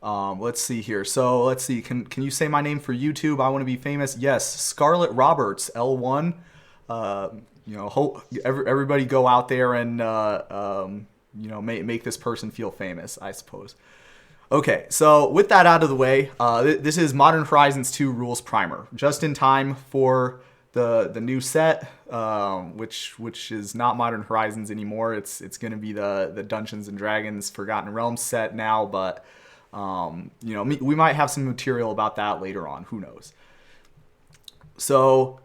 Let's see here. So let's see. Can you say my name for YouTube? I want to be famous. Yes, Scarlett Roberts, L1. Everybody go out there and make this person feel famous, I suppose. Okay, so with that out of the way, this is Modern Horizons 2 Rules Primer, just in time for the new set, which is not Modern Horizons anymore. It's going to be the Dungeons and Dragons Forgotten Realms set now, but we might have some material about that later on. Who knows? So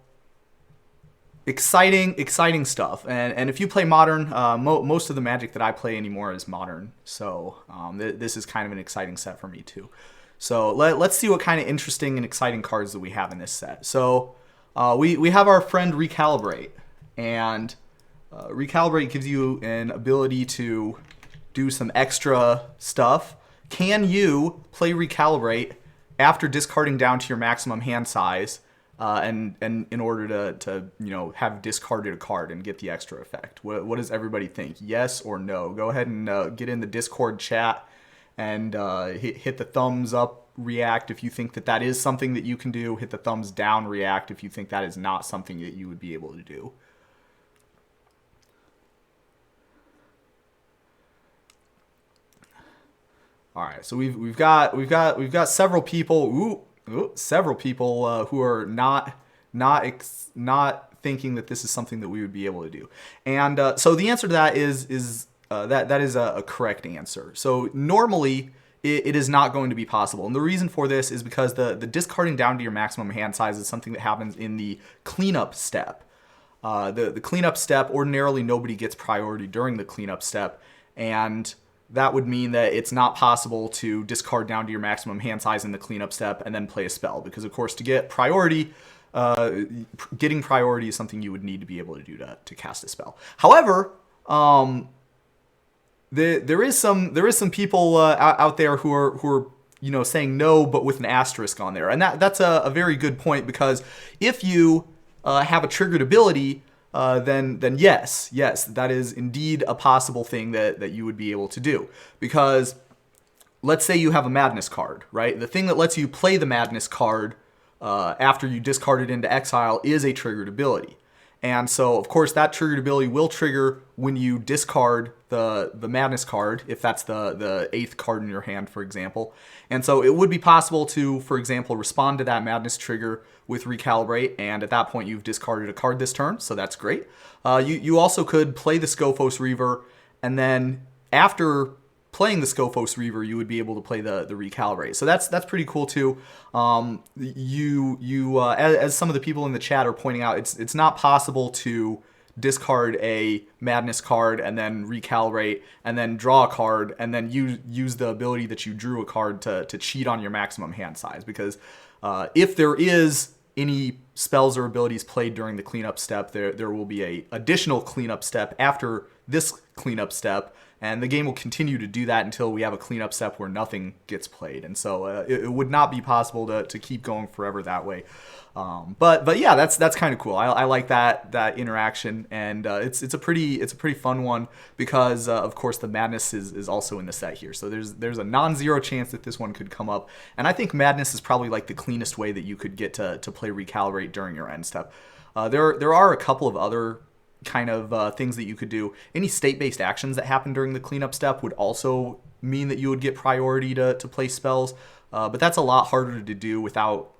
exciting stuff. And if you play Modern, most of the Magic that I play anymore is Modern. So this is kind of an exciting set for me too. So let's see what kind of interesting and exciting cards that we have in this set. So we have our friend Recalibrate. And Recalibrate gives you an ability to do some extra stuff. Can you play Recalibrate after discarding down to your maximum hand size? And in order to have discarded a card and get the extra effect. What does everybody think? Yes or no? Go ahead and get in the Discord chat and hit the thumbs up react if you think that is something that you can do. Hit the thumbs down react if you think that is not something that you would be able to do. All right, so we've got several people. Several people who are not thinking that this is something that we would be able to do, and so the answer to that is a correct answer. So normally it is not going to be possible, and the reason for this is because the discarding down to your maximum hand size is something that happens in the cleanup step. The cleanup step, ordinarily nobody gets priority during the cleanup step, and that would mean that it's not possible to discard down to your maximum hand size in the cleanup step and then play a spell. Because, of course, to get priority, getting priority is something you would need to be able to do to cast a spell. However, there is some people out there who are saying no, but with an asterisk on there, and that's a very good point, because if you have a triggered ability, then yes, that is indeed a possible thing that you would be able to do. Because let's say you have a Madness card, right? The thing that lets you play the Madness card after you discard it into exile is a triggered ability. And so, of course, that triggered ability will trigger when you discard the Madness card, if that's the 8th card in your hand, for example. And so it would be possible to, for example, respond to that Madness trigger with Recalibrate, and at that point you've discarded a card this turn, so that's great. You also could play the Skophos Reaver, and then after playing the Skophos Reaver, you would be able to play the Recalibrate. So that's pretty cool too. As some of the people in the chat are pointing out, it's not possible to discard a Madness card and then Recalibrate and then draw a card and then use the ability that you drew a card to cheat on your maximum hand size. Because if there is any spells or abilities played during the cleanup step, there will be a additional cleanup step after this cleanup step, and the game will continue to do that until we have a cleanup step where nothing gets played. And so it would not be possible to keep going forever that way. But yeah, that's kind of cool. I like that interaction, and it's a pretty fun one, because of course the Madness is also in the set here. So there's a non-zero chance that this one could come up, and I think Madness is probably like the cleanest way that you could get to play Recalibrate during your end step. There are a couple of other kind of things that you could do. Any state-based actions that happen during the cleanup step would also mean that you would get priority to play spells. But that's a lot harder to do without,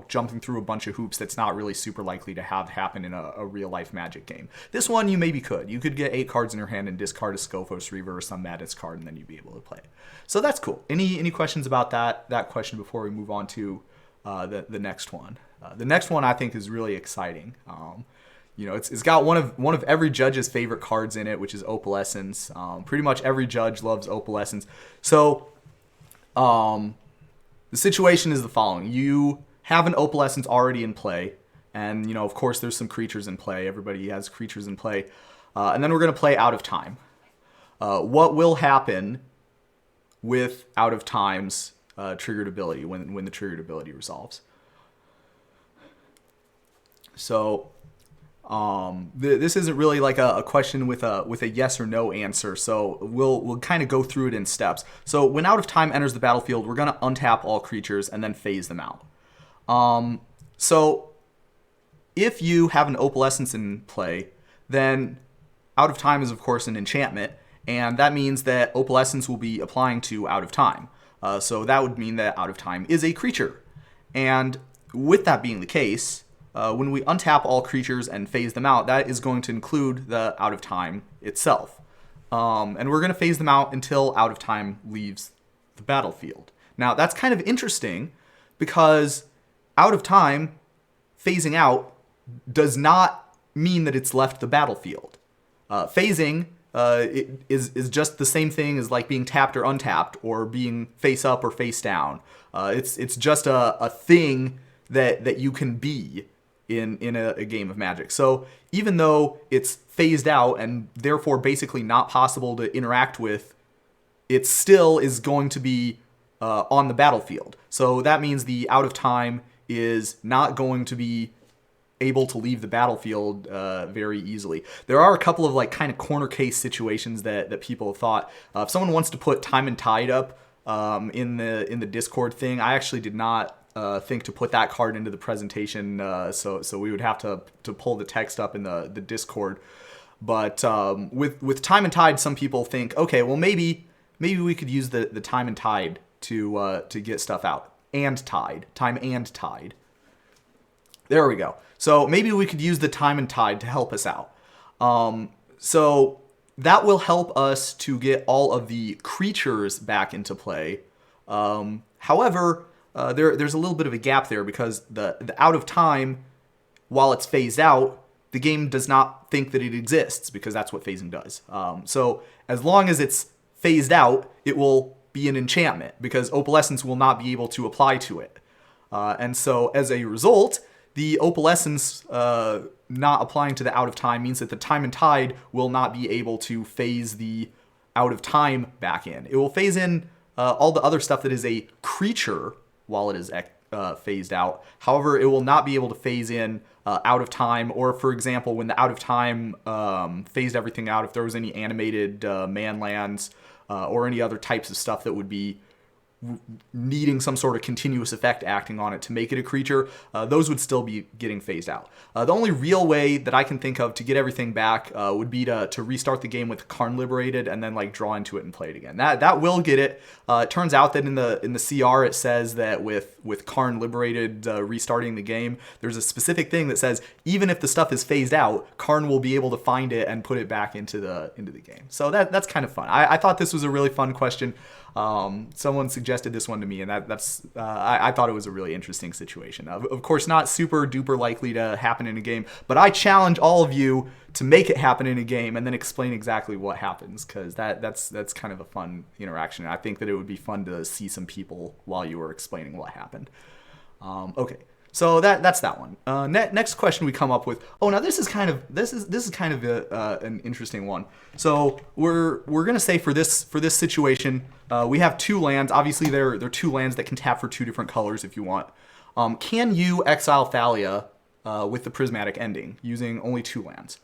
jumping through a bunch of hoops that's not really super likely to have happen in a real-life Magic game. This one you maybe could. You could get 8 cards in your hand and discard a Skophos Reaver or some Madness card, and then you'd be able to play it. So that's cool. Any questions about that question before we move on to the next one? The next one I think is really exciting. It's got one of every judge's favorite cards in it, which is Opalescence. Pretty much every judge loves Opalescence. So, the situation is the following. You have an Opalescence already in play, and, of course, there's some creatures in play. Everybody has creatures in play. And then we're going to play Out of Time. What will happen with Out of Time's triggered ability when the triggered ability resolves? So, This isn't really like a question with a yes or no answer, so we'll kind of go through it in steps. So when Out of Time enters the battlefield, we're going to untap all creatures and then phase them out. So if you have an Opalescence in play, then Out of Time is of course an enchantment, and that means that Opalescence will be applying to Out of Time. So that would mean that Out of Time is a creature. And with that being the case, when we untap all creatures and phase them out, that is going to include the Out of Time itself. And we're going to phase them out until Out of Time leaves the battlefield. Now, that's kind of interesting because Out of Time phasing out does not mean that it's left the battlefield. Phasing is just the same thing as like being tapped or untapped or being face up or face down. It's just a thing that you can be in a game of Magic. So even though it's phased out and therefore basically not possible to interact with, it still is going to be on the battlefield. So that means the Out of Time is not going to be able to leave the battlefield very easily. There are a couple of like kind of corner case situations that people have thought. If someone wants to put Time and Tide up in the Discord thing, I actually did not think to put that card into the presentation, so we would have to pull the text up in the Discord. But with Time and Tide, some people think, okay, well maybe we could use the Time and Tide to get stuff out. And Tide. Time and Tide. There we go. So maybe we could use the Time and Tide to help us out. So that will help us to get all of the creatures back into play. However, there's a little bit of a gap there because the Out of Time, while it's phased out, the game does not think that it exists because that's what phasing does. So as long as it's phased out, it will be an enchantment because Opalescence will not be able to apply to it. And so as a result, the Opalescence not applying to the Out of Time means that the Time and Tide will not be able to phase the Out of Time back in. It will phase in all the other stuff that is a creature while it is phased out. However, it will not be able to phase in Out of Time, or for example, when the Out of Time phased everything out, if there was any animated man lands or any other types of stuff that would be needing some sort of continuous effect acting on it to make it a creature, those would still be getting phased out. The only real way that I can think of to get everything back would be to restart the game with Karn Liberated and then like draw into it and play it again. That will get it. It turns out that in the CR it says that with Karn Liberated restarting the game, there's a specific thing that says even if the stuff is phased out, Karn will be able to find it and put it back into the game. So that's kind of fun. I thought this was a really fun question. Someone suggested this one to me, and I thought it was a really interesting situation. Of course, not super duper likely to happen in a game, but I challenge all of you to make it happen in a game and then explain exactly what happens, because that's kind of a fun interaction. I think that it would be fun to see some people while you were explaining what happened. Okay. So that's that one. Next question we come up with. Oh, now this is kind of an interesting one. So we're gonna say for this situation, we have two lands. Obviously, they're two lands that can tap for two different colors if you want. Can you exile Thalia with the prismatic ending using only two lands?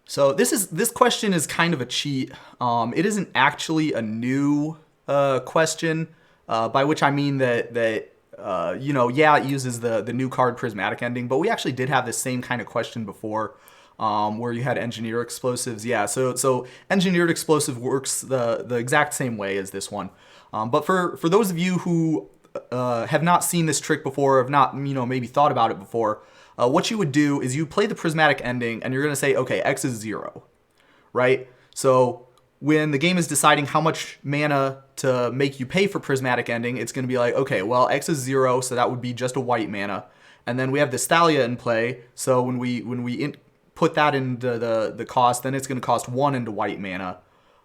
So this question is kind of a cheat. It isn't actually a new question, by which I mean that it uses the new card prismatic ending, but we actually did have this same kind of question before, where you had engineer explosives. Yeah, so engineered explosive works the exact same way as this one. But for those of you who have not seen this trick before, have not maybe thought about it before, what you would do is you play the prismatic ending and you're going to say, okay, X is 0, right? So when the game is deciding how much mana to make you pay for prismatic ending, it's going to be like, okay, well, X is 0, so that would be just a white mana. And then we have the Thalia in play, so when we put that into the cost, then it's going to cost 1 into white mana.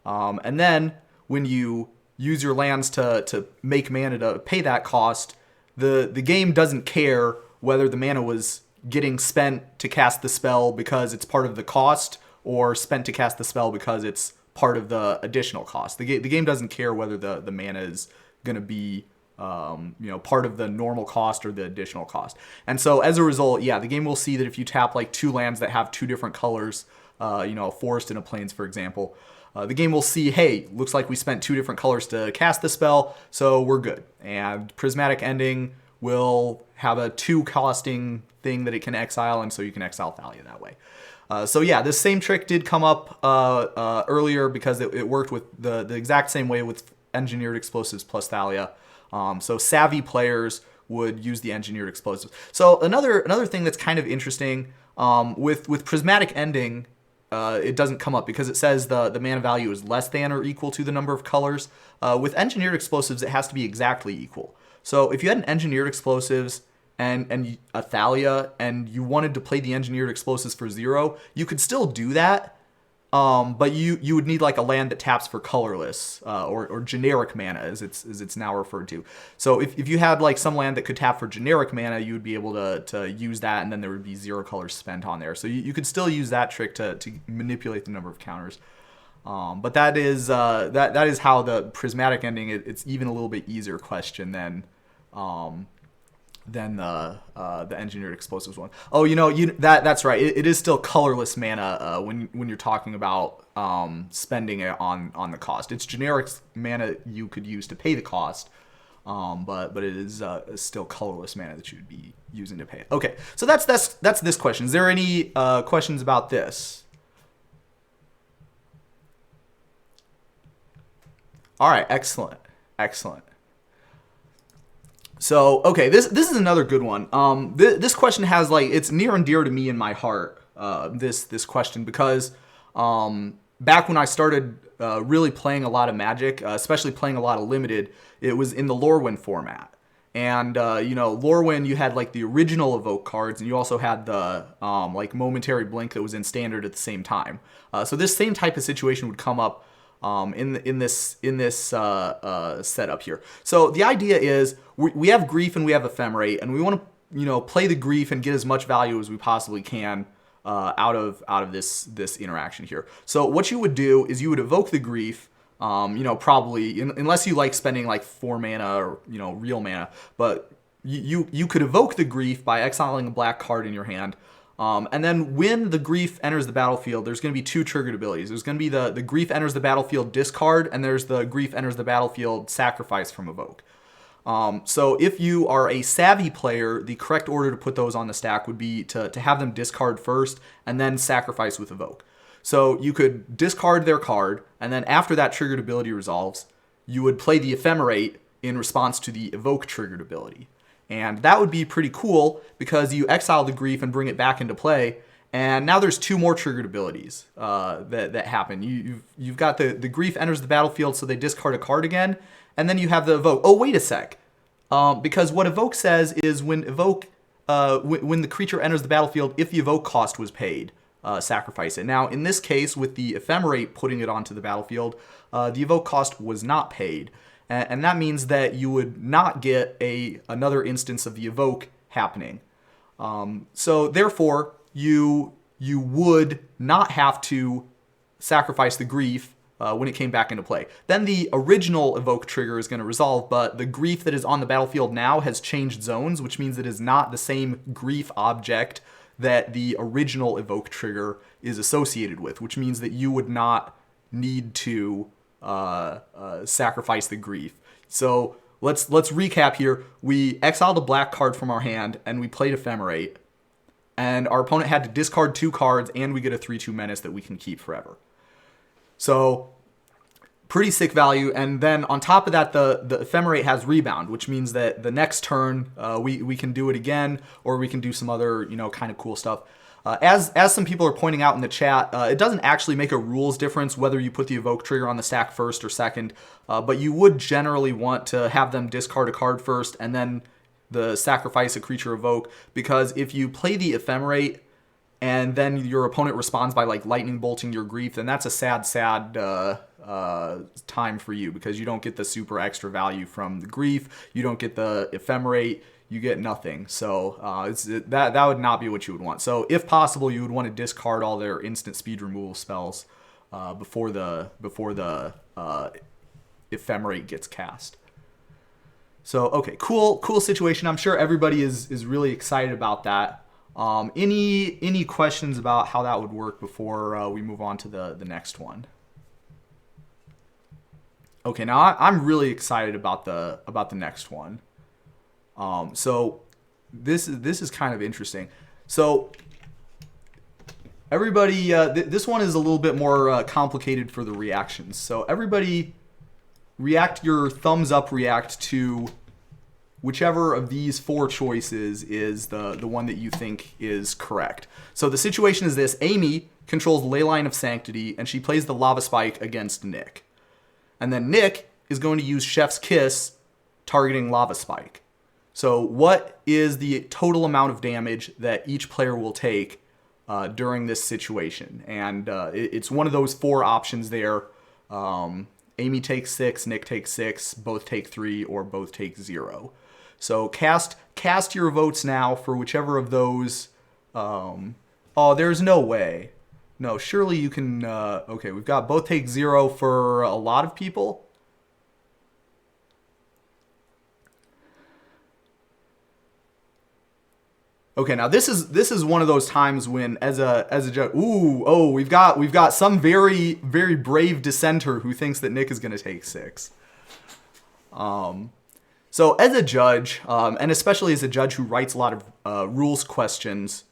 And then when you use your lands to make mana to pay that cost, the game doesn't care whether the mana was getting spent to cast the spell because it's part of the cost or spent to cast the spell because it's part of the additional cost. The game doesn't care whether the mana is going to be part of the normal cost or the additional cost. And so as a result, yeah, the game will see that if you tap like 2 lands that have 2 different colors, a forest and a plains, for example, the game will see, hey, looks like we spent 2 different colors to cast the spell, so we're good. And Prismatic Ending will have a 2 costing thing that it can exile, and so you can exile Thalia that way. So yeah, this same trick did come up earlier because it worked with the exact same way with Engineered Explosives plus Thalia. So savvy players would use the Engineered Explosives. So another thing that's kind of interesting with Prismatic Ending, it doesn't come up because it says the mana value is less than or equal to the number of colors. With Engineered Explosives, it has to be exactly equal. So if you had an Engineered Explosives and a Thalia and you wanted to play the Engineered Explosives for 0, you could still do that. But you would need like a land that taps for colorless or generic mana as it's now referred to. So if you had like some land that could tap for generic mana, you would be able to use that, and then there would be 0 colors spent on there. So you could still use that trick to manipulate the number of counters. But that is how the Prismatic Ending. It's even a little bit easier question than the Engineered Explosives one. Oh, that's right. It is still colorless mana when you're talking about spending it on the cost. It's generic mana you could use to pay the cost, but it is still colorless mana that you would be using to pay it. Okay, so that's this question. Is there any questions about this? All right, excellent. So, okay, this is another good one. This question has it's near and dear to me in my heart. This question because back when I started really playing a lot of Magic, especially playing a lot of Limited, it was in the Lorwyn format. And Lorwyn, you had the original Evoke cards, and you also had the Momentary Blink that was in Standard at the same time. So this same type of situation would come up in this setup here. So the idea is we have Grief and we have Ephemerate, and we want to play the Grief and get as much value as we possibly can out of this interaction here. So what you would do is you would evoke the Grief. Probably unless you like spending 4 mana or real mana, but you could evoke the Grief by exiling a black card in your hand. And then when the Grief enters the battlefield, there's going to be 2 triggered abilities. There's going to be the Grief enters the battlefield discard, and there's the Grief enters the battlefield sacrifice from evoke. So if you are a savvy player, the correct order to put those on the stack would be to have them discard first and then sacrifice with evoke. So you could discard their card, and then after that triggered ability resolves, you would play the Ephemerate in response to the evoke triggered ability. And that would be pretty cool because you exile the Grief and bring it back into play. And now there's 2 more triggered abilities that happen. You've got the Grief enters the battlefield, so they discard a card again. And then you have the evoke. Oh, wait a sec. Because what evoke says is when the creature enters the battlefield, if the evoke cost was paid, sacrifice it. Now, in this case, with the Ephemerate putting it onto the battlefield, the evoke cost was not paid. And that means that you would not get another instance of the evoke happening. So therefore, you would not have to sacrifice the Grief when it came back into play. Then the original evoke trigger is going to resolve, but the Grief that is on the battlefield now has changed zones, which means it is not the same Grief object that the original evoke trigger is associated with, which means that you would not need to sacrifice the Grief. So let's recap here. We exiled a black card from our hand and we played Ephemerate, and our opponent had to discard 2 cards, and we get a 3/2 menace that we can keep forever. So pretty sick value. And then on top of that, the Ephemerate has rebound, which means that the next turn we can do it again, or we can do some other kind of cool stuff. As some people are pointing out in the chat, it doesn't actually make a rules difference whether you put the evoke trigger on the stack first or second, but you would generally want to have them discard a card first and then the sacrifice a creature evoke, because if you play the Ephemerate and then your opponent responds by lightning bolting your Grief, then that's a sad time for you, because you don't get the super extra value from the Grief, you don't get the Ephemerate, you get nothing. So that would not be what you would want. So if possible, you would want to discard all their instant speed removal spells before the Ephemerate gets cast. So, okay, cool situation. I'm sure everybody is really excited about that. Any questions about how that would work before we move on to the next one? Okay, now I'm really excited about the next one. So this is kind of interesting. So everybody, this one is a little bit more complicated for the reactions. So everybody, react your thumbs up react to whichever of these four choices is the one that you think is correct. So the situation is this: Amy controls the Leyline of Sanctity, and she plays the Lava Spike against Nick. And then Nick is going to use Chef's Kiss, targeting Lava Spike. So what is the total amount of damage that each player will take during this situation? And it's one of those four options there. Amy takes 6, Nick takes 6, both take 3, or both take 0. So cast your votes now for whichever of those. Oh, there's no way. No, surely you can. Okay, we've got both take 0 for a lot of people. Okay, now this is one of those times when, as a judge, we've got some very brave dissenter who thinks that Nick is going to take 6. So as a judge, and especially as a judge who writes a lot of rules questions,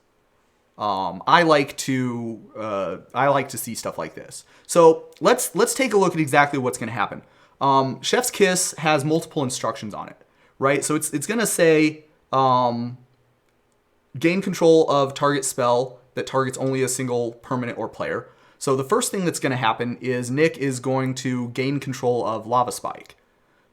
I like to see stuff like this. So let's take a look at exactly what's going to happen. Chef's Kiss has multiple instructions on it, right? So it's going to say gain control of target spell that targets only a single permanent or player. So the first thing that's going to happen is Nick is going to gain control of Lava Spike.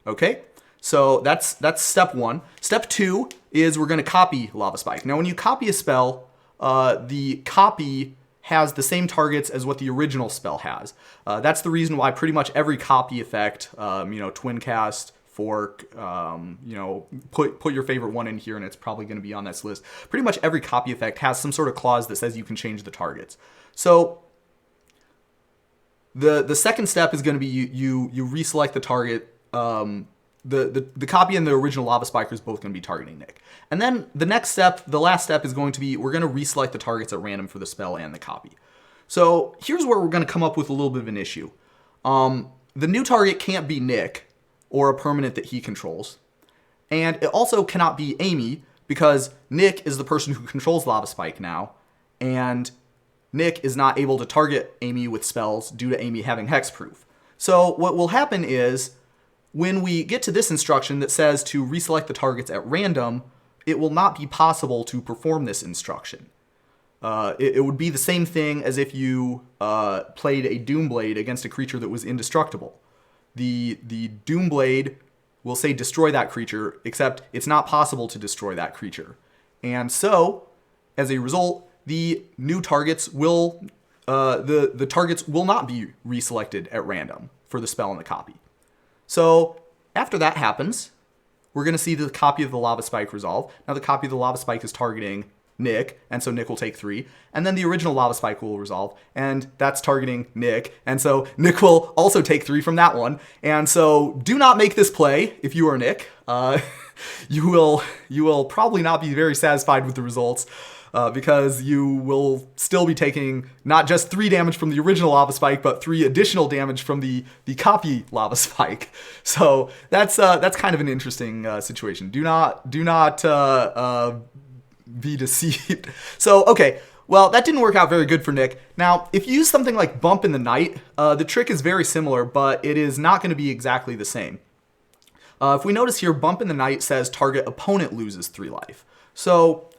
Okay, so that's step 1. Step 2 is we're going to copy Lava Spike. Now when you copy a spell, the copy has the same targets as what the original spell has. That's the reason why pretty much every copy effect, Twin Cast, Fork, put your favorite one in here and it's probably going to be on this list. Pretty much every copy effect has some sort of clause that says you can change the targets. So the second step is going to be you reselect the target. The copy and the original Lava Spiker is both going to be targeting Nick. And then the next step, the last step, is going to be we're going to reselect the targets at random for the spell and the copy. So here's where we're going to come up with a little bit of an issue. The new target can't be Nick or a permanent that he controls. And it also cannot be Amy because Nick is the person who controls Lava Spike now. And Nick is not able to target Amy with spells due to Amy having hexproof. So what will happen is when we get to this instruction that says to reselect the targets at random, it will not be possible to perform this instruction. It would be the same thing as if you played a Doomblade against a creature that was indestructible. The Doomblade will say destroy that creature, except it's not possible to destroy that creature. And so, as a result, the new targets will the targets will not be reselected at random for the spell and the copy. So after that happens, we're going to see the copy of the Lava Spike resolve. Now the copy of the Lava Spike is targeting Nick, and so Nick will take 3. And then the original Lava Spike will resolve, and that's targeting Nick. And so Nick will also take 3 from that one. And so do not make this play if you are Nick. You will probably not be very satisfied with the results. Because you will still be taking not just 3 damage from the original Lava Spike, but 3 additional damage from the copy Lava Spike. So that's kind of an interesting situation. Do not be deceived. So okay, well that didn't work out very good for Nick. Now if you use something like Bump in the Night, the trick is very similar, but it is not going to be exactly the same. If we notice here, Bump in the Night says target opponent loses 3 life. So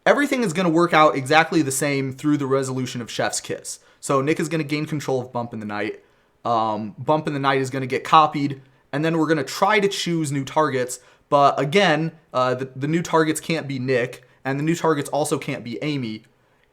everything is going to work out exactly the same through the resolution of Chef's Kiss. So Nick is going to gain control of Bump in the Night. Bump in the Night is going to get copied, and then we're going to try to choose new targets. But again, the new targets can't be Nick, and the new targets also can't be Amy.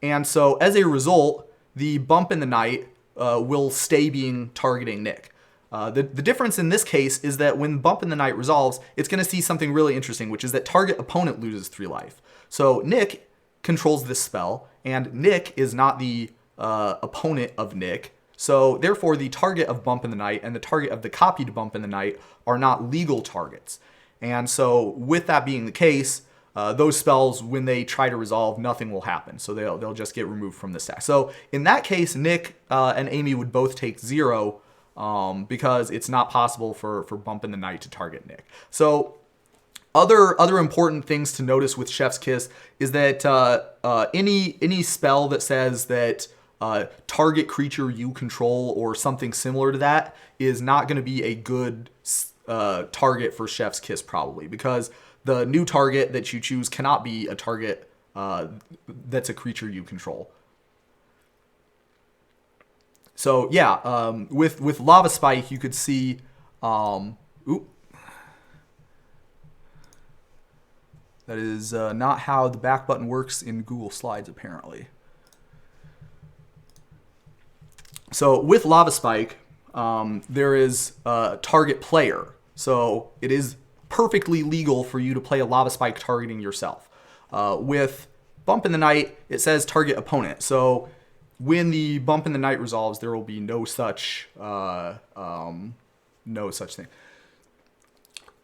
And so as a result, the Bump in the Night will stay being targeting Nick. The difference in this case is that when Bump in the Night resolves, it's going to see something really interesting, which is that target opponent loses 3 life. So Nick controls this spell, and Nick is not the opponent of Nick. So therefore, the target of Bump in the Night and the target of the copied Bump in the Night are not legal targets. And so with that being the case, those spells, when they try to resolve, nothing will happen. So they'll just get removed from the stack. So in that case, Nick and Amy would both take 0 because it's not possible for Bump in the Night to target Nick. So other important things to notice with Chef's Kiss is that any spell that says that target creature you control or something similar to that is not going to be a good target for Chef's Kiss, probably, because the new target that you choose cannot be a target that's a creature you control. So yeah, with Lava Spike, you could see, that is not how the back button works in Google Slides, apparently. So with Lava Spike, there is a target player. So it is perfectly legal for you to play a Lava Spike targeting yourself. With Bump in the Night, it says target opponent. So when the Bump in the Night resolves, there will be no such thing.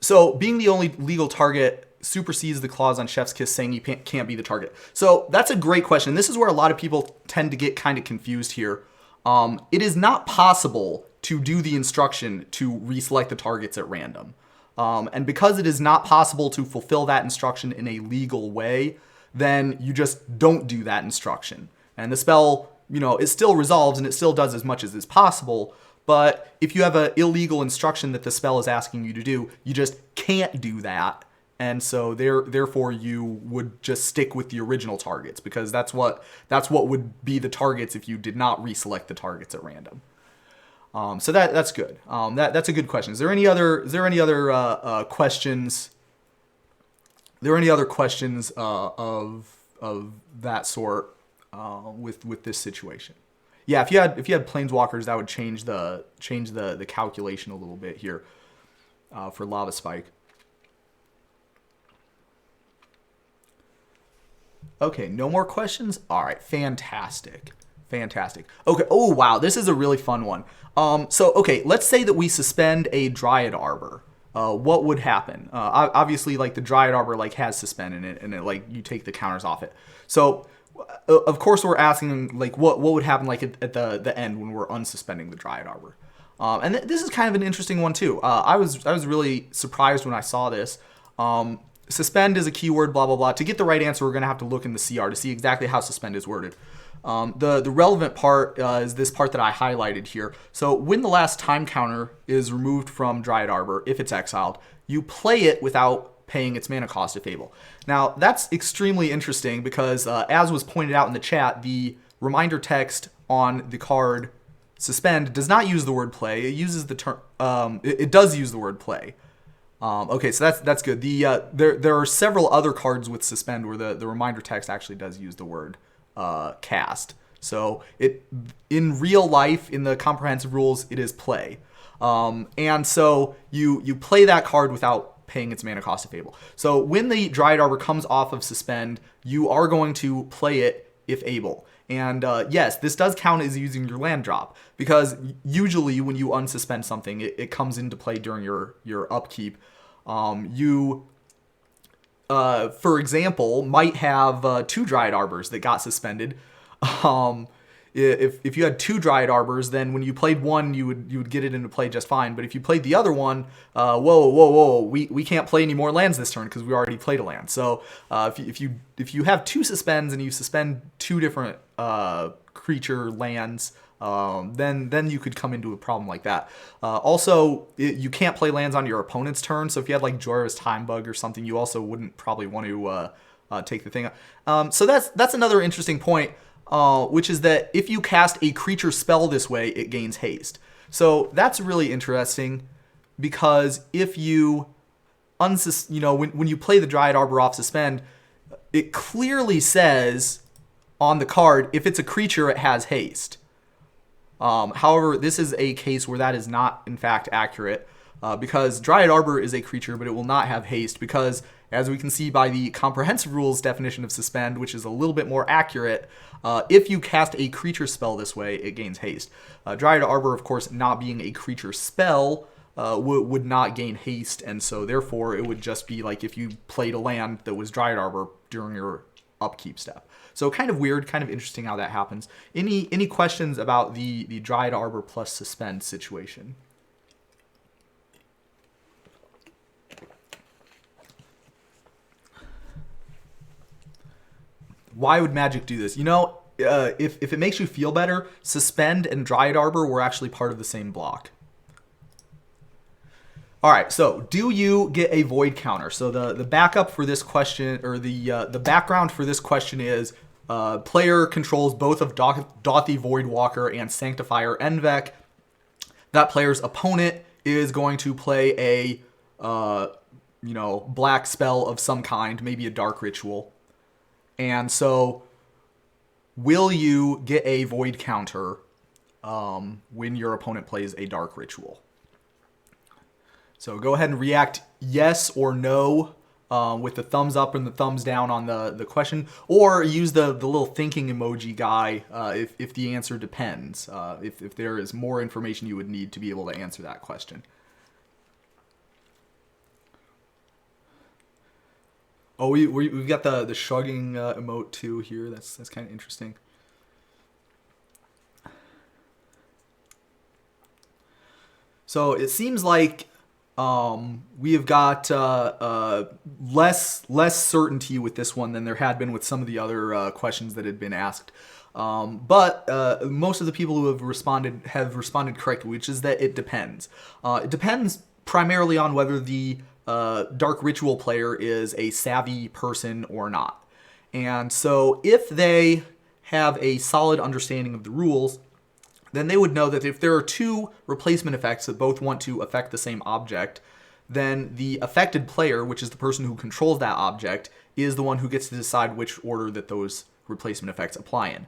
So being the only legal target supersedes the clause on Chef's Kiss saying you can't be the target. So that's a great question. This is where a lot of people tend to get kind of confused here. It is not possible to do the instruction to reselect the targets at random. And because it is not possible to fulfill that instruction in a legal way, then you just don't do that instruction. And the spell, it still resolves and it still does as much as is possible. But if you have an illegal instruction that the spell is asking you to do, you just can't do that. And so therefore you would just stick with the original targets, because that's what would be the targets if you did not reselect the targets at random. So that's good. That's a good question. Is there any other questions? Are there any other questions of that sort with this situation? Yeah, if you had planeswalkers, that would change the calculation a little bit here for Lava Spike. Okay, no more questions? All right, fantastic. Okay, oh wow, this is a really fun one. Okay, let's say that we suspend a Dryad Arbor. What would happen? Obviously, like, the Dryad Arbor has suspend in it, and it, you take the counters off it. So of course we're asking what would happen at the end when we're unsuspending the Dryad Arbor. And this is kind of an interesting one too. I was really surprised when I saw this. Suspend is a keyword, blah, blah, blah. To get the right answer, we're going to have to look in the CR to see exactly how suspend is worded. The relevant part is this part that I highlighted here. So when the last time counter is removed from Dryad Arbor, if it's exiled, you play it without paying its mana cost to Fable. Now, that's extremely interesting because, as was pointed out in the chat, the reminder text on the card suspend does not use the word play. It uses the term. It does use the word play. Okay, so that's good. There are several other cards with suspend where the reminder text actually does use the word cast. So in real life, in the comprehensive rules, it is play. And so you play that card without paying its mana cost to Fable. So when the Dryad Arbor comes off of suspend, you are going to play it if able. And yes, this does count as using your land drop, because usually when you unsuspend something, it comes into play during your upkeep. You, for example, might have 2 Dryad Arbors that got suspended. If you had 2 Dryad Arbors, then when you played one, you would get it into play just fine. But if you played the other one, whoa, we can't play any more lands this turn because we already played a land. So if you have 2 suspends and you suspend 2 different creature lands, then you could come into a problem like that. Also, you can't play lands on your opponent's turn. So if you had Jora's Time Bug or something, you also wouldn't probably want to take the thing. So that's another interesting point. Which is that if you cast a creature spell this way, it gains haste. So that's really interesting, because if you when you play the Dryad Arbor off suspend, it clearly says on the card, if it's a creature, it has haste. However, this is a case where that is not in fact accurate, because Dryad Arbor is a creature, but it will not have haste, because as we can see by the comprehensive rules definition of suspend, which is a little bit more accurate, if you cast a creature spell this way, it gains haste. Dryad Arbor, of course, not being a creature spell, would not gain haste, and so therefore it would just be like if you played a land that was Dryad Arbor during your upkeep step. So kind of weird, kind of interesting how that happens. Any questions about the Dryad Arbor plus suspend situation? Why would Magic do this? You know, if it makes you feel better, Suspend and Dryad Arbor were actually part of the same block. All right, so do you get a void counter? So the backup for this question, or the background for this question is player controls both of Dothy Voidwalker and Sanctifier Envec. That player's opponent is going to play a black spell of some kind, maybe a dark ritual. And so, will you get a void counter when your opponent plays a dark ritual? So go ahead and react yes or no with the thumbs up and the thumbs down on the question, or use the little thinking emoji guy if the answer depends, if there is more information you would need to be able to answer that question. Oh, we've got the shrugging emote too here. That's kind of interesting. So it seems like we have got less certainty with this one than there had been with some of the other questions that had been asked. But most of the people who have responded correctly, which is that it depends. It depends primarily on whether the Dark Ritual player is a savvy person or not. And so if they have a solid understanding of the rules, then they would know that if there are two replacement effects that both want to affect the same object, then the affected player, which is the person who controls that object, is the one who gets to decide which order that those replacement effects apply in.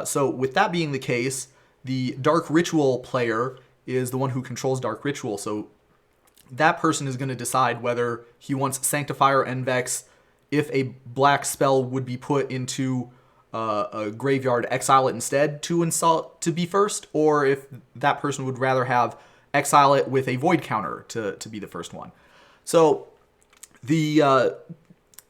So with that being the case, the Dark Ritual player is the one who controls Dark Ritual. So that person is going to decide whether he wants Sanctifier Envex if a black spell would be put into a graveyard, exile it instead to be first, or if that person would rather have exile it with a void counter to be the first one. So the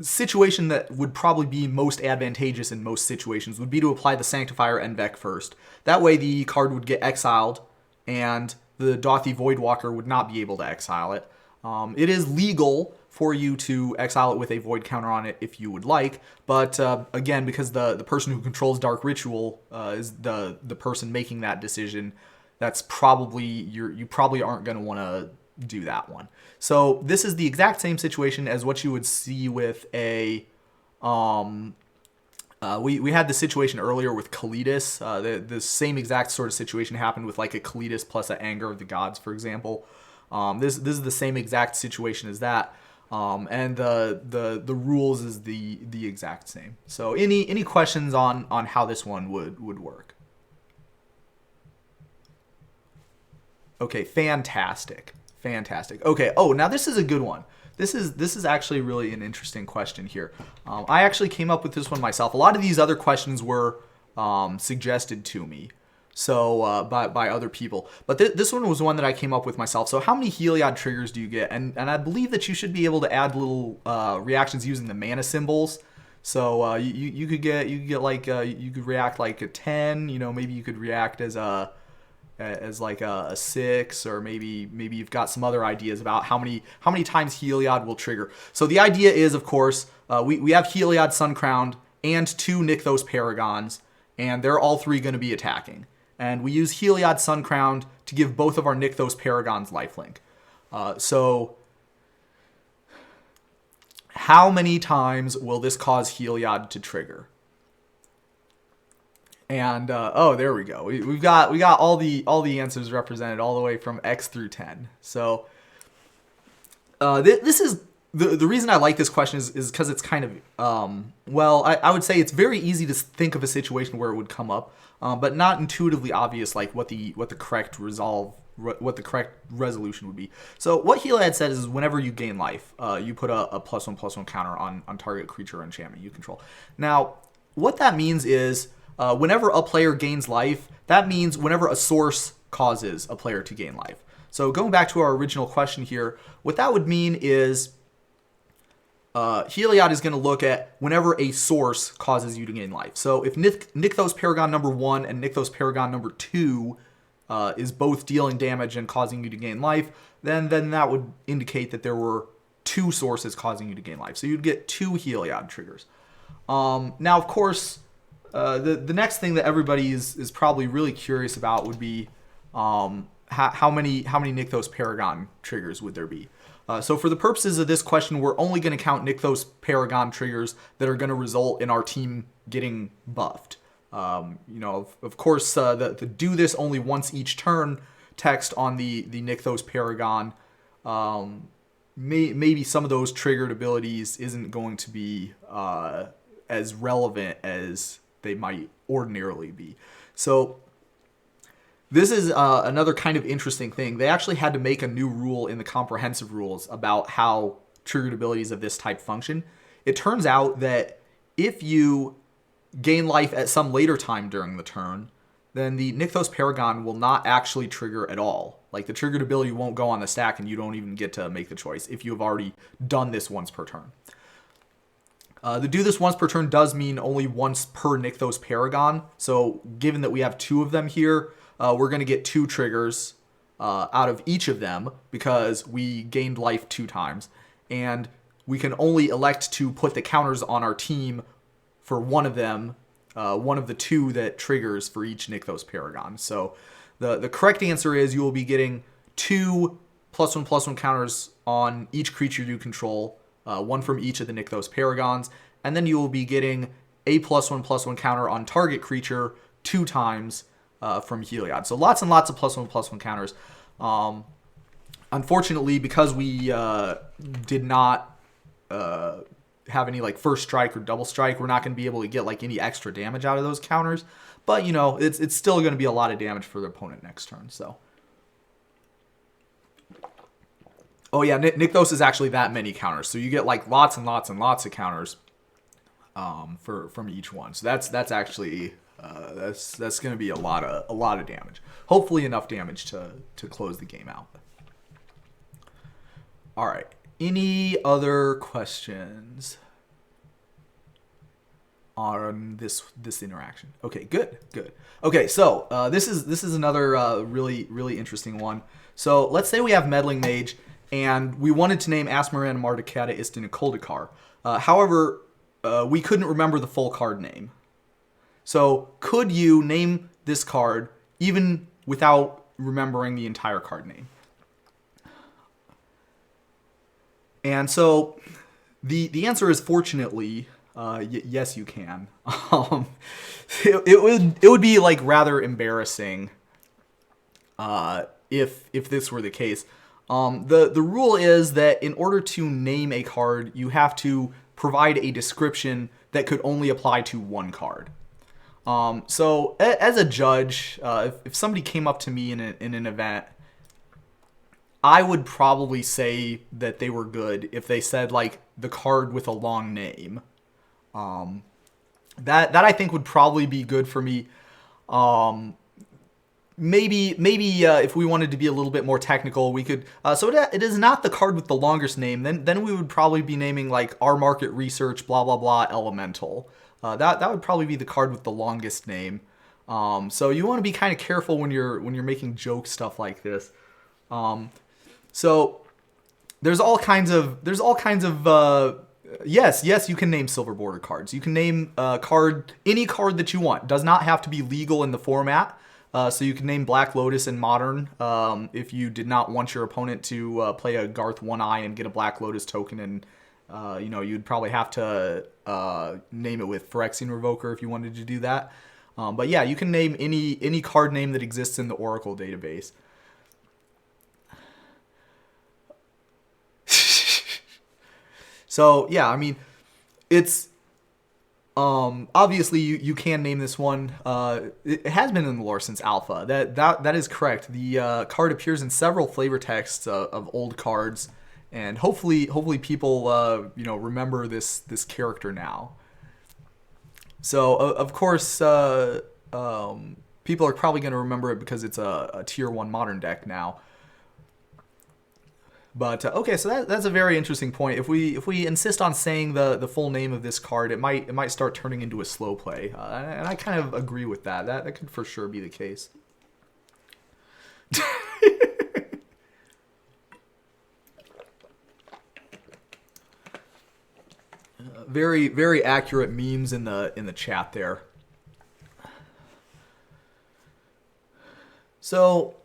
situation that would probably be most advantageous in most situations would be to apply the Sanctifier Envec first. That way the card would get exiled and the Dothy Voidwalker would not be able to exile it. It is legal for you to exile it with a void counter on it if you would like, but again, because the person who controls Dark Ritual is the person making that decision, that's probably you probably aren't going to want to do that one. So this is the exact same situation as what you would see with a we had the situation earlier with Kalidas. The same exact sort of situation happened with like a Kalidas plus an Anger of the Gods, for example. This is the same exact situation as that, and the rules is the exact same. So any questions on how this one would work? Okay, fantastic. Okay. Oh, now this is a good one. This is actually really an interesting question here. I actually came up with this one myself. A lot of these other questions were suggested to me, so by other people. But this one was one that I came up with myself. So how many Heliod triggers do you get? And I believe that you should be able to add little reactions using the mana symbols. So you could react like a 10. Maybe you could react as like a 6, or maybe you've got some other ideas about how many times Heliod will trigger. So the idea is, of course, we have Heliod Suncrowned and 2 Nykthos Paragons, and they're all 3 going to be attacking. And we use Heliod Suncrowned to give both of our Nykthos Paragons lifelink. So how many times will this cause Heliod to trigger? And oh, there we go. We got all the answers represented all the way from X through 10. So this is the reason I like this question is because it's kind of I would say it's very easy to think of a situation where it would come up, but not intuitively obvious like what the correct resolution would be. So what Heliod said is whenever you gain life, you put a +1/+1 counter on target creature or enchantment you control. Now what that means is, whenever a player gains life, that means whenever a source causes a player to gain life. So going back to our original question here, what that would mean is Heliod is going to look at whenever a source causes you to gain life. So if Nykthos Paragon number 1 and Nykthos Paragon number 2 is both dealing damage and causing you to gain life, then that would indicate that there were 2 sources causing you to gain life. So you'd get 2 Heliod triggers. Now, of course, the next thing that everybody is probably really curious about would be how many Nykthos Paragon triggers would there be? So for the purposes of this question, we're only going to count Nykthos Paragon triggers that are going to result in our team getting buffed. Of course, the do this only once each turn text on the Nykthos Paragon, maybe some of those triggered abilities isn't going to be as relevant as they might ordinarily be. So this is another kind of interesting thing. They actually had to make a new rule in the comprehensive rules about how triggered abilities of this type function. It turns out that if you gain life at some later time during the turn, then the Nykthos Paragon will not actually trigger at all. Like, the triggered ability won't go on the stack and you don't even get to make the choice if you have already done this once per turn. The do this once per turn does mean only once per Nykthos Paragon. So given that we have 2 of them here, we're going to get 2 triggers out of each of them because we gained life 2 times. And we can only elect to put the counters on our team for one of them, one of the 2 that triggers for each Nykthos Paragon. So the correct answer is you will be getting 2 +1/+1 counters on each creature you control, 1 from each of the Nykthos Paragons, and then you will be getting a +1/+1 counter on target creature 2 times from Heliod. So lots and lots of +1/+1 counters. Unfortunately, because we did not have any like first strike or double strike, we're not going to be able to get like any extra damage out of those counters. But it's still going to be a lot of damage for the opponent next turn. So, oh yeah, Nykthos is actually that many counters. So you get like lots and lots and lots of counters from each one. So that's actually that's going to be a lot of damage. Hopefully enough damage to close the game out. All right. Any other questions on this interaction? Okay, good. Okay, so this is another really interesting one. So let's say we have Meddling Mage, and we wanted to name Asmaran Mardukata Istin Koldakar. However, we couldn't remember the full card name. So could you name this card even without remembering the entire card name? And so the answer is fortunately, yes, you can. It would be like rather embarrassing if this were the case. The rule is that in order to name a card, you have to provide a description that could only apply to one card. So as a judge, if somebody came up to me in an event, I would probably say that they were good if they said like the card with a long name. That I think would probably be good for me. Maybe if we wanted to be a little bit more technical, we could. So it is not the card with the longest name. Then we would probably be naming like our market research blah blah blah elemental. That would probably be the card with the longest name. So you want to be kind of careful when you're making joke stuff like this. So there's all kinds of yes, you can name silver border cards. You can name any card that you want. Does not have to be legal in the format. So you can name Black Lotus in Modern if you did not want your opponent to play a Garth One Eye and get a Black Lotus token, and you'd probably have to name it with Phyrexian Revoker if you wanted to do that. But yeah, you can name any card name that exists in the Oracle database. So yeah, I mean, it's obviously you can name this one. It has been in the lore since Alpha. That is correct. The card appears in several flavor texts of old cards, and hopefully people remember this character now. So of course people are probably going to remember it because it's a tier 1 modern deck now. But okay, so that's a very interesting point. If we insist on saying the full name of this card, it might start turning into a slow play, and I kind of agree with that. That could for sure be the case. Very very accurate memes in the chat there. So,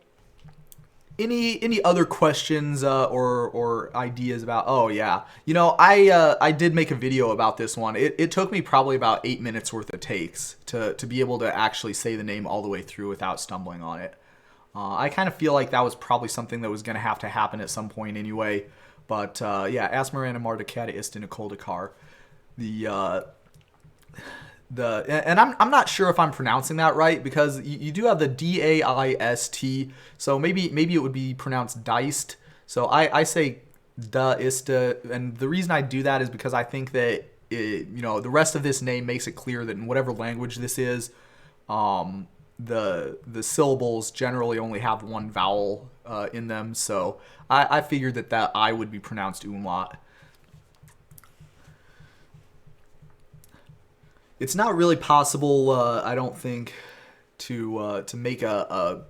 any other questions or ideas about? Oh yeah, I did make a video about this one. It took me probably about 8 minutes worth of takes to be able to actually say the name all the way through without stumbling on it. I kind of feel like that was probably something that was going to have to happen at some point anyway. But yeah, Asmarana Mardakata Nicole Dakar. And I'm not sure if I'm pronouncing that right, because you do have the Daist, so maybe it would be pronounced Deist. So I say Daista, and the reason I do that is because I think that the rest of this name makes it clear that in whatever language this is, the syllables generally only have one vowel in them. So I figured that I would be pronounced umlaut. It's not really possible, I don't think, to make a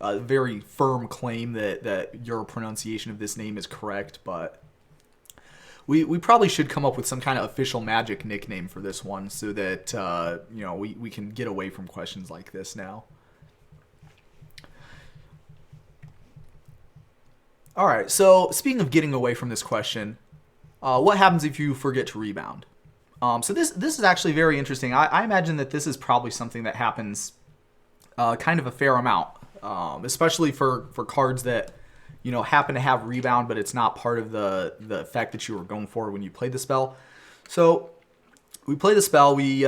very firm claim that your pronunciation of this name is correct, but we probably should come up with some kind of official magic nickname for this one so that we can get away from questions like this now. All right, so speaking of getting away from this question, what happens if you forget to rebound? So this is actually very interesting. I imagine that this is probably something that happens kind of a fair amount, especially for cards that happen to have rebound, but it's not part of the effect that you were going for when you played the spell. So we play the spell. We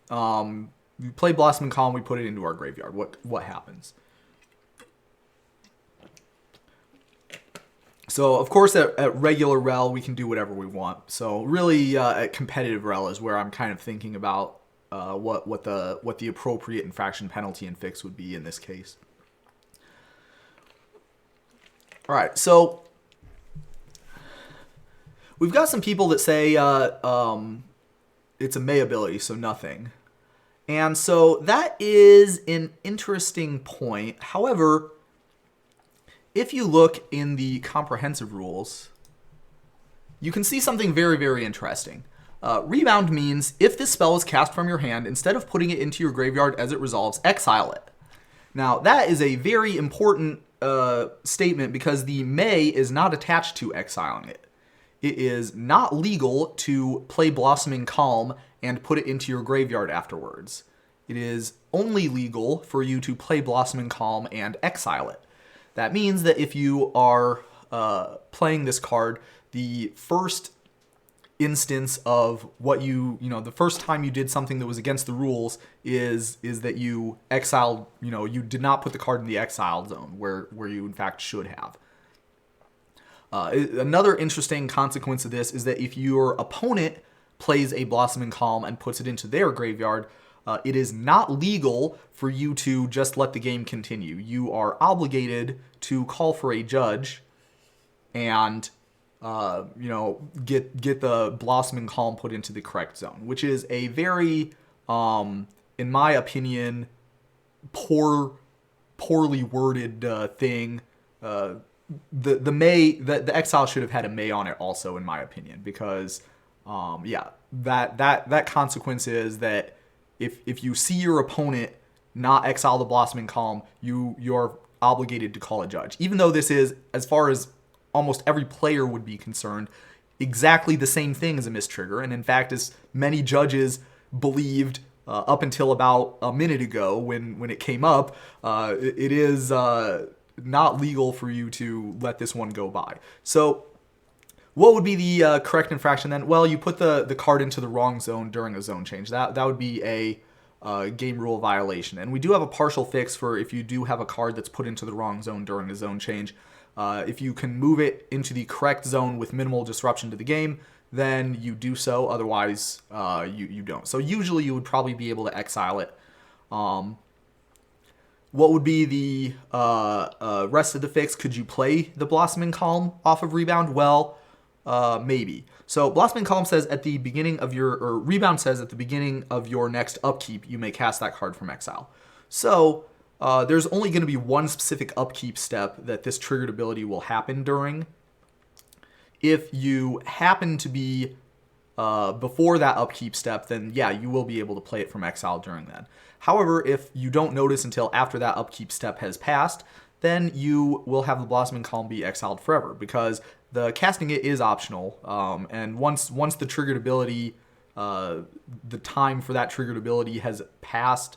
play Blossoming Calm. We put it into our graveyard. What happens? So, of course, at regular rel, we can do whatever we want. So, really, at competitive rel is where I'm kind of thinking about what the appropriate infraction penalty and fix would be in this case. All right, so we've got some people that say it's a May ability, so nothing. And so that is an interesting point. However, if you look in the comprehensive rules, you can see something very, very interesting. Rebound means if this spell is cast from your hand, instead of putting it into your graveyard as it resolves, exile it. Now, that is a very important statement because the May is not attached to exiling it. It is not legal to play Blossoming Calm and put it into your graveyard afterwards. It is only legal for you to play Blossoming Calm and exile it. That means that if you are playing this card, the first instance of what the first time you did something that was against the rules is that you exiled, you did not put the card in the exile zone where you in fact should have. Another interesting consequence of this is that if your opponent plays a Blossoming Calm and puts it into their graveyard, it is not legal for you to just let the game continue. You are obligated to call for a judge and get the Blossoming Calm put into the correct zone, which is a very, in my opinion, poorly worded thing. The exile should have had a May on it also, in my opinion, because that consequence is that if you see your opponent not exile the Blossoming Calm, you're obligated to call a judge. Even though this is, as far as almost every player would be concerned, exactly the same thing as a mistrigger. And in fact, as many judges believed up until about a minute ago when it came up, it is not legal for you to let this one go by. So what would be the correct infraction then? Well, you put the card into the wrong zone during a zone change. That would be a game rule violation. And we do have a partial fix for if you do have a card that's put into the wrong zone during a zone change. If you can move it into the correct zone with minimal disruption to the game, then you do so. Otherwise, you don't. So usually you would probably be able to exile it. What would be the rest of the fix? Could you play the Blossoming Calm off of Rebound? Well, maybe. So Blossoming Calm says at the beginning of your, or Rebound says at the beginning of your next upkeep, you may cast that card from exile. So there's only going to be one specific upkeep step that this triggered ability will happen during. If you happen to be before that upkeep step, then yeah, you will be able to play it from exile during that. However, if you don't notice until after that upkeep step has passed, then you will have the Blossoming Calm be exiled forever, because the casting it is optional, and once the triggered ability, the time for that triggered ability has passed,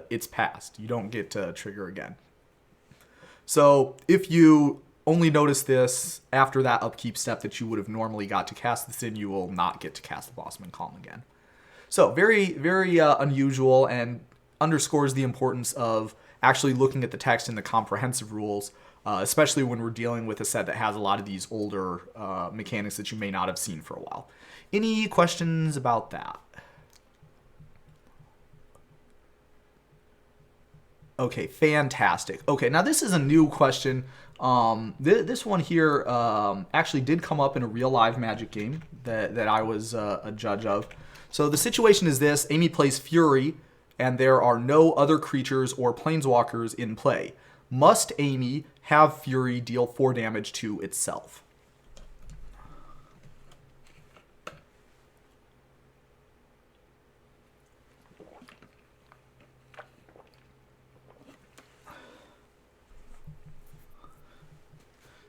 it's passed. You don't get to trigger again. So if you only notice this after that upkeep step that you would have normally got to cast this in, you will not get to cast the Blossoming Calm again. So very, very unusual, and underscores the importance of actually looking at the text and the comprehensive rules, especially when we're dealing with a set that has a lot of these older mechanics that you may not have seen for a while. Any questions about that? Okay, fantastic. Okay, now this is a new question. This one here actually did come up in a real live Magic game that I was a judge of. So the situation is this: Amy plays Fury, and there are no other creatures or planeswalkers in play. Must Amy have Fury deal 4 damage to itself?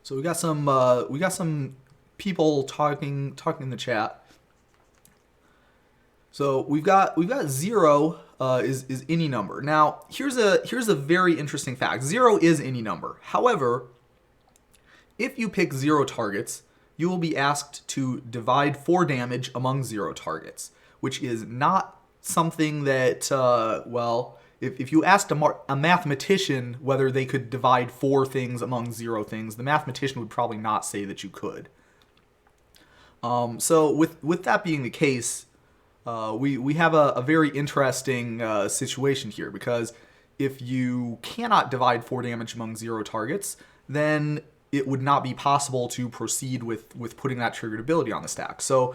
So we got some people talking in the chat. So we've got 0 is any number. Now here's a very interesting fact. 0 is any number. However, if you pick 0 targets, you will be asked to divide 4 damage among 0 targets, which is not something that well, if you asked a mathematician whether they could divide 4 things among 0 things, the mathematician would probably not say that you could. So with that being the case, we have a very interesting situation here, because if you cannot divide 4 damage among 0 targets, then it would not be possible to proceed with putting that triggered ability on the stack. So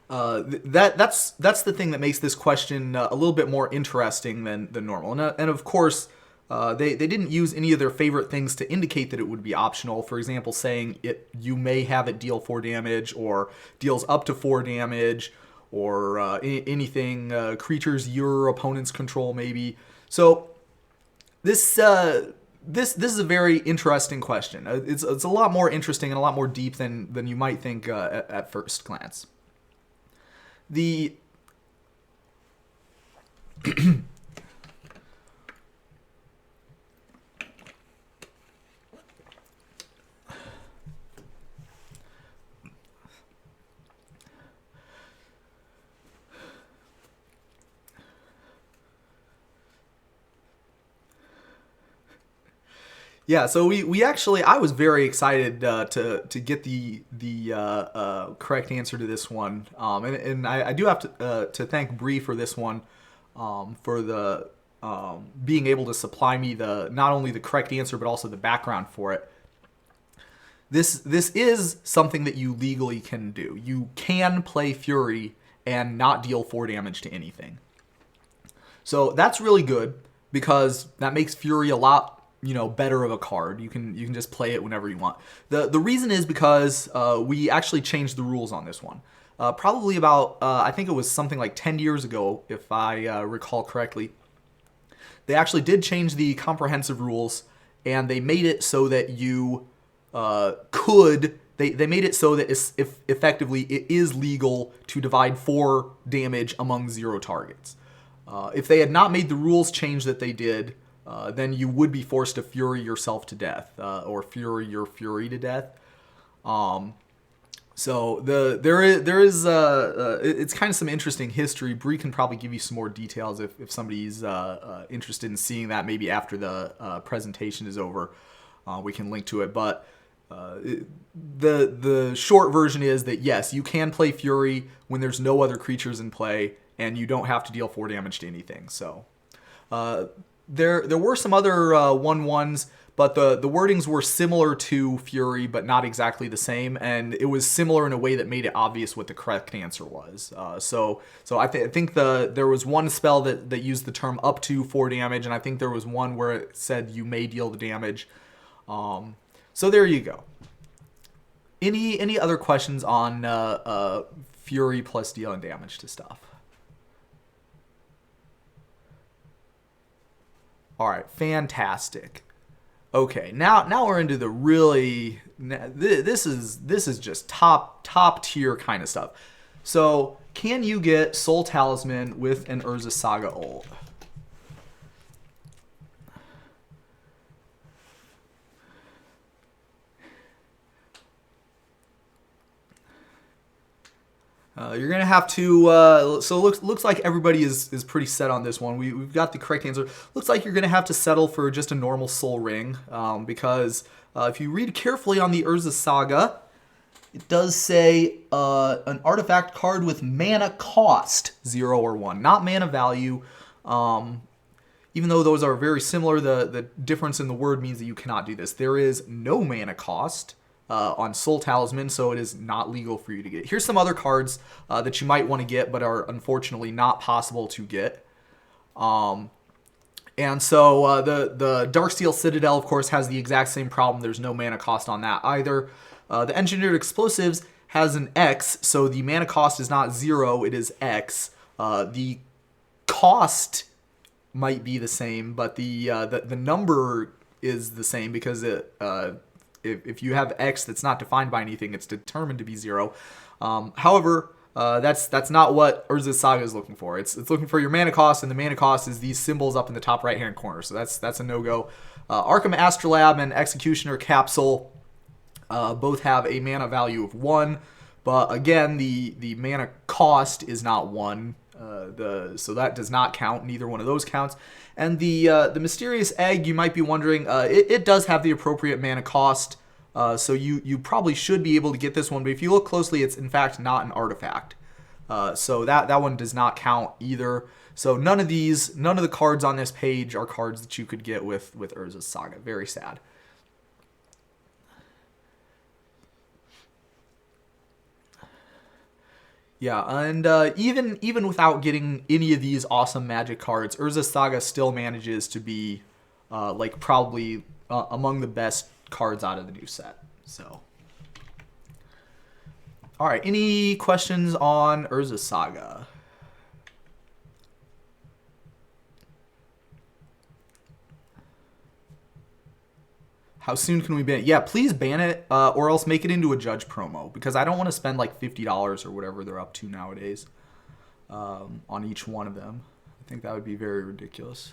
that's the thing that makes this question a little bit more interesting than normal. And of course, they didn't use any of their favorite things to indicate that it would be optional. For example, saying you may have it deal 4 damage, or deals up to 4 damage, or anything creatures your opponents control maybe. So this is a very interesting question. It's a lot more interesting and a lot more deep than you might think at first glance. The yeah, so we actually, I was very excited to get the correct answer to this one, and I do have to thank Bree for this one, for the being able to supply me not only the correct answer but also the background for it. This is something that you legally can do. You can play Fury and not deal 4 damage to anything. So that's really good, because that makes Fury a lot better of a card. You can just play it whenever you want. The reason is because we actually changed the rules on this one. Probably about I think it was something like 10 years ago, if I recall correctly. They actually did change the comprehensive rules, and they made it so that you could. They made it so that if effectively it is legal to divide 4 damage among 0 targets. If they had not made the rules change that they did, then you would be forced to Fury yourself to death, or Fury your Fury to death. So there is it's kind of some interesting history. Bree can probably give you some more details if somebody's interested in seeing that, maybe after the presentation is over. We can link to it, but the short version is that yes, you can play Fury when there's no other creatures in play, and you don't have to deal 4 damage to anything. So there were some other 1/1s, but the wordings were similar to Fury, but not exactly the same, and it was similar in a way that made it obvious what the correct answer was. So I think there was one spell that used the term up to 4 damage, and I think there was one where it said you may deal the damage. So there you go. Any other questions on Fury plus dealing damage to stuff? All right, fantastic. Okay, now we're into the really, this is just top tier kind of stuff. So can you get Soul Talisman with an Urza Saga ult? You're gonna have to. So it looks like everybody is pretty set on this one. We've got the correct answer. Looks like you're gonna have to settle for just a normal Soul Ring, because if you read carefully on the Urza Saga, it does say an artifact card with mana cost 0 or 1, not mana value. Even though those are very similar, the difference in the word means that you cannot do this. There is no mana cost on Soul Talisman, so it is not legal for you to get. Here's some other cards that you might want to get, but are unfortunately not possible to get. And so the Darksteel Citadel, of course, has the exact same problem. There's no mana cost on that either. The Engineered Explosives has an X, so the mana cost is not 0, it is X. The cost might be the same, but the number is the same because if you have X that's not defined by anything, it's determined to be 0. However, that's not what Urza Saga is looking for. It's looking for your mana cost, and the mana cost is these symbols up in the top right hand corner. So that's a no-go. Arkham Astrolabe and Executioner Capsule both have a mana value of 1, but again the mana cost is not 1. So that does not count. Neither one of those counts. And the Mysterious Egg, you might be wondering, it does have the appropriate mana cost, so you probably should be able to get this one. But if you look closely, it's in fact not an artifact. So that one does not count either. So none of the cards on this page are cards that you could get with Urza's Saga. Very sad. Yeah, and even without getting any of these awesome Magic cards, Urza Saga still manages to be like probably among the best cards out of the new set. So, all right, any questions on Urza Saga? How soon can we ban it? Yeah, please ban it, or else make it into a judge promo, because I don't want to spend like $50 or whatever they're up to nowadays on each one of them. I think that would be very ridiculous,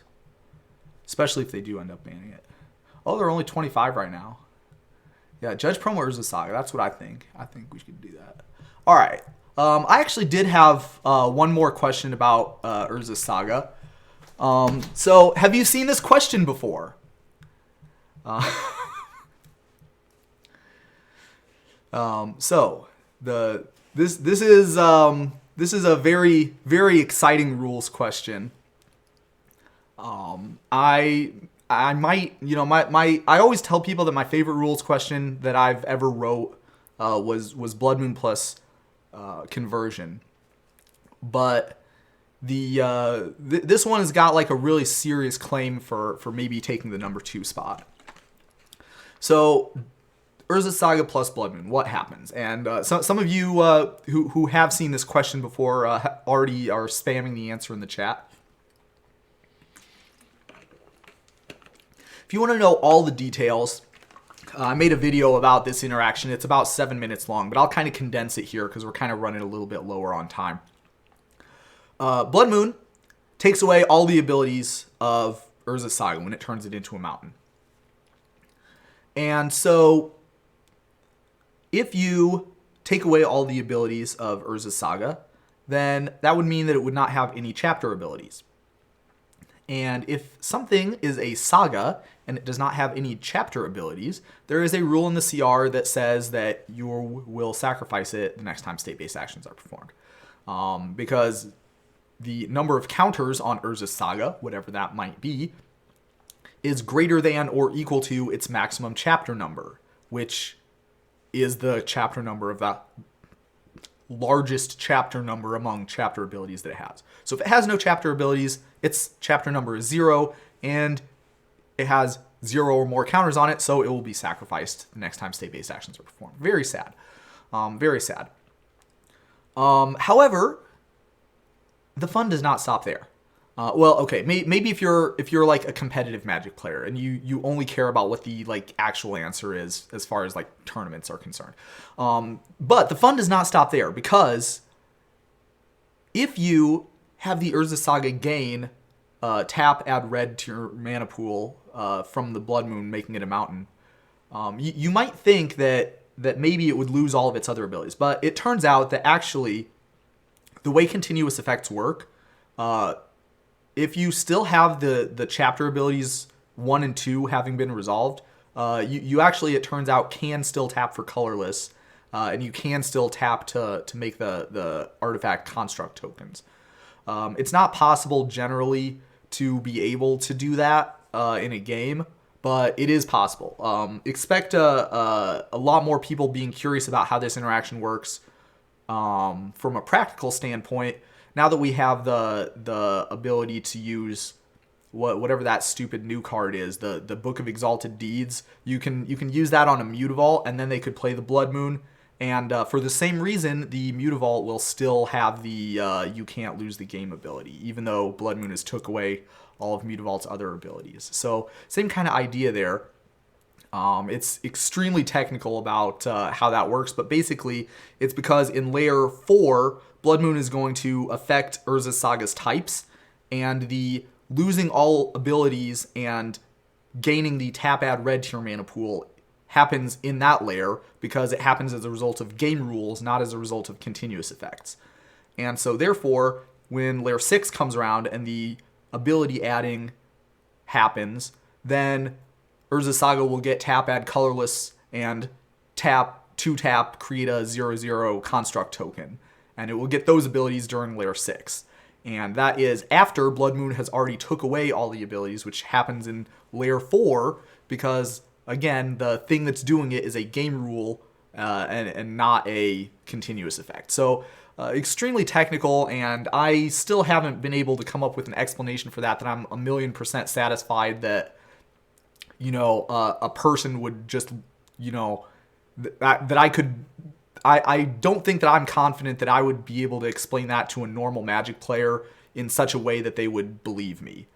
especially if they do end up banning it. Oh, they're only 25 right now. Yeah, judge promo Urza Saga. That's what I think. I think we should do that. All right. I actually did have one more question about Urza Saga. So, have you seen this question before? So this is a very, very exciting rules question. I might, I always tell people that my favorite rules question that I've ever wrote was Blood Moon plus conversion, but this one has got like a really serious claim for maybe taking the number 2 spot. So, Urza Saga plus Blood Moon, what happens? And some of you who have seen this question before already are spamming the answer in the chat. If you want to know all the details, I made a video about this interaction. It's about 7 minutes long, but I'll kind of condense it here because we're kind of running a little bit lower on time. Blood Moon takes away all the abilities of Urza Saga when it turns it into a mountain. And so, if you take away all the abilities of Urza Saga, then that would mean that it would not have any chapter abilities. And if something is a saga and it does not have any chapter abilities, there is a rule in the CR that says that you will sacrifice it the next time state-based actions are performed. Because the number of counters on Urza's Saga, whatever that might be, is greater than or equal to its maximum chapter number, which is the chapter number of that largest chapter number among chapter abilities that it has. So if it has no chapter abilities, its chapter number is 0, and it has 0 or more counters on it, so it will be sacrificed the next time state-based actions are performed. Very sad. Very sad. However, the fun does not stop there. Well, okay, maybe if you're like a competitive Magic player and you only care about what the like actual answer is as far as like tournaments are concerned. But the fun does not stop there, because if you have the Urza Saga gain tap, add red to your mana pool from the Blood Moon, making it a mountain, you might think that maybe it would lose all of its other abilities, but it turns out that actually the way continuous effects work, if you still have the chapter abilities 1 and 2 having been resolved, you actually, it turns out, can still tap for colorless, and you can still tap to make the artifact construct tokens. It's not possible generally to be able to do that in a game, but it is possible. Expect a lot more people being curious about how this interaction works from a practical standpoint, now that we have the ability to use whatever that stupid new card is, the Book of Exalted Deeds. You can use that on a Mutavault, and then they could play the Blood Moon. And for the same reason, the Mutavault will still have the you can't lose the game ability, even though Blood Moon has took away all of Mutavault's other abilities. So same kind of idea there. It's extremely technical about how that works, but basically it's because in layer 4, Blood Moon is going to affect Urza Saga's types, and the losing all abilities and gaining the tap, add red to your mana pool happens in that layer, because it happens as a result of game rules, not as a result of continuous effects. And so therefore, when layer 6 comes around and the ability adding happens, then Urza Saga will get tap, add colorless, and tap, 2-tap, create a 0/0 construct token. And it will get those abilities during layer 6. And that is after Blood Moon has already took away all the abilities, which happens in layer 4, because, again, the thing that's doing it is a game rule and not a continuous effect. So extremely technical, and I still haven't been able to come up with an explanation for that I'm 1,000,000% satisfied that, you know, a person would just, you know, that I could... I don't think that I'm confident that I would be able to explain that to a normal Magic player in such a way that they would believe me.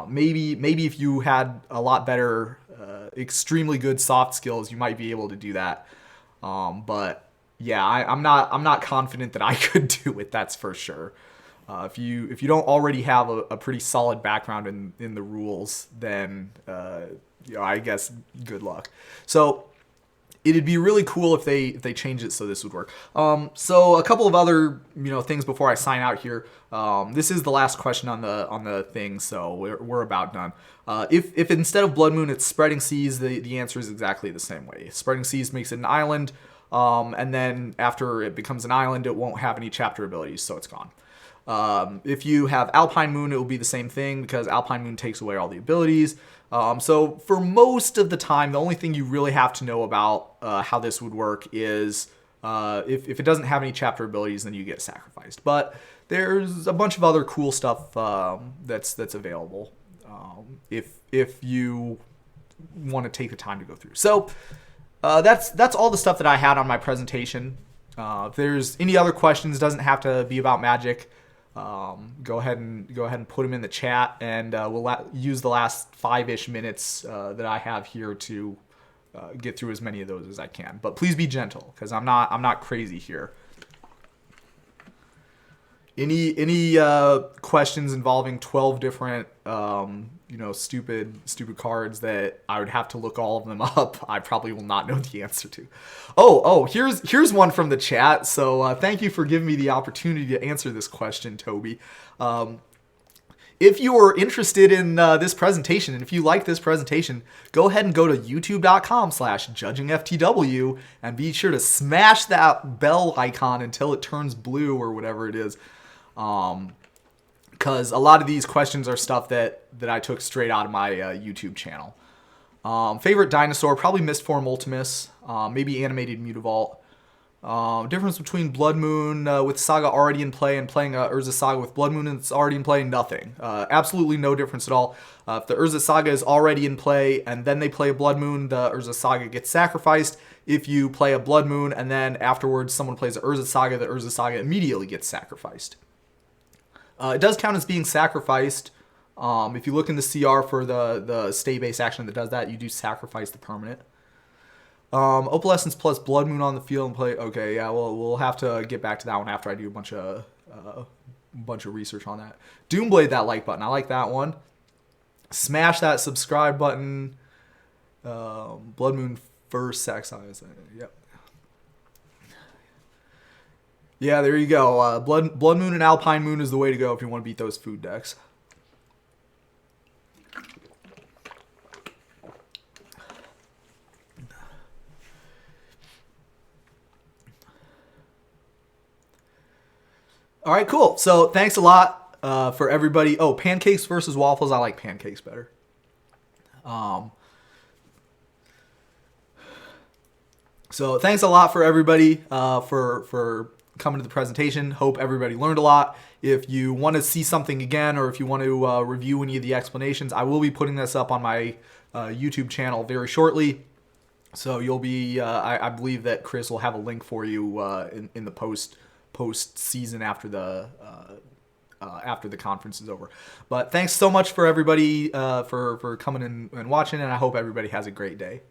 Maybe if you had a lot better, extremely good soft skills, you might be able to do that. But yeah, I'm not confident that I could do it. That's for sure. If you don't already have a pretty solid background in the rules, then you know, I guess good luck. So it'd be really cool if they change it so this would work. So a couple of other, you know, things before I sign out here. This is the last question on the thing, so we're about done. If instead of Blood Moon it's Spreading Seas, the answer is exactly the same way. Spreading Seas makes it an island, and then after it becomes an island, it won't have any chapter abilities, so it's gone. If you have Alpine Moon, it will be the same thing, because Alpine Moon takes away all the abilities. So for most of the time, the only thing you really have to know about how this would work is if it doesn't have any chapter abilities, then you get sacrificed. But there's a bunch of other cool stuff that's available if you want to take the time to go through. So that's all the stuff that I had on my presentation. If there's any other questions, doesn't have to be about Magic. Go ahead and put them in the chat, and we'll use the last 5-ish minutes that I have here to get through as many of those as I can. But please be gentle, because I'm not crazy here. Any questions involving 12 different you know, stupid cards that I would have to look all of them up, I probably will not know the answer to. Oh, here's one from the chat. So thank you for giving me the opportunity to answer this question, Toby. If you are interested in this presentation, and if you like this presentation, go ahead and go to youtube.com/judgingftw and be sure to smash that bell icon until it turns blue or whatever it is. because a lot of these questions are stuff that I took straight out of my YouTube channel. Favorite dinosaur, probably Mistform Ultimus, maybe animated Mutavault. Difference between Blood Moon with Saga already in play and playing Urza Saga with Blood Moon and it's already in play, nothing. Absolutely no difference at all. If the Urza Saga is already in play and then they play a Blood Moon, the Urza Saga gets sacrificed. If you play a Blood Moon and then afterwards someone plays the Urza Saga immediately gets sacrificed. It does count as being sacrificed. If you look in the CR for the stay-based action that does that, you do sacrifice the permanent. Opalescence plus Blood Moon on the field and play. Okay, yeah, we'll have to get back to that one after I do a bunch of research on that. Doomblade that like button. I like that one. Smash that subscribe button. Blood Moon first sex eyes. Yep. Yeah, there you go. Blood Moon and Alpine Moon is the way to go if you want to beat those food decks. All right, cool. So thanks a lot for everybody. Oh, pancakes versus waffles. I like pancakes better. So thanks a lot for everybody for coming to the presentation. Hope everybody learned a lot. If you want to see something again or if you want to review any of the explanations, I will be putting this up on my YouTube channel very shortly. So you'll be, I believe that Chris will have a link for you in the post season after the conference is over. But thanks so much for everybody for coming in and watching, and I hope everybody has a great day.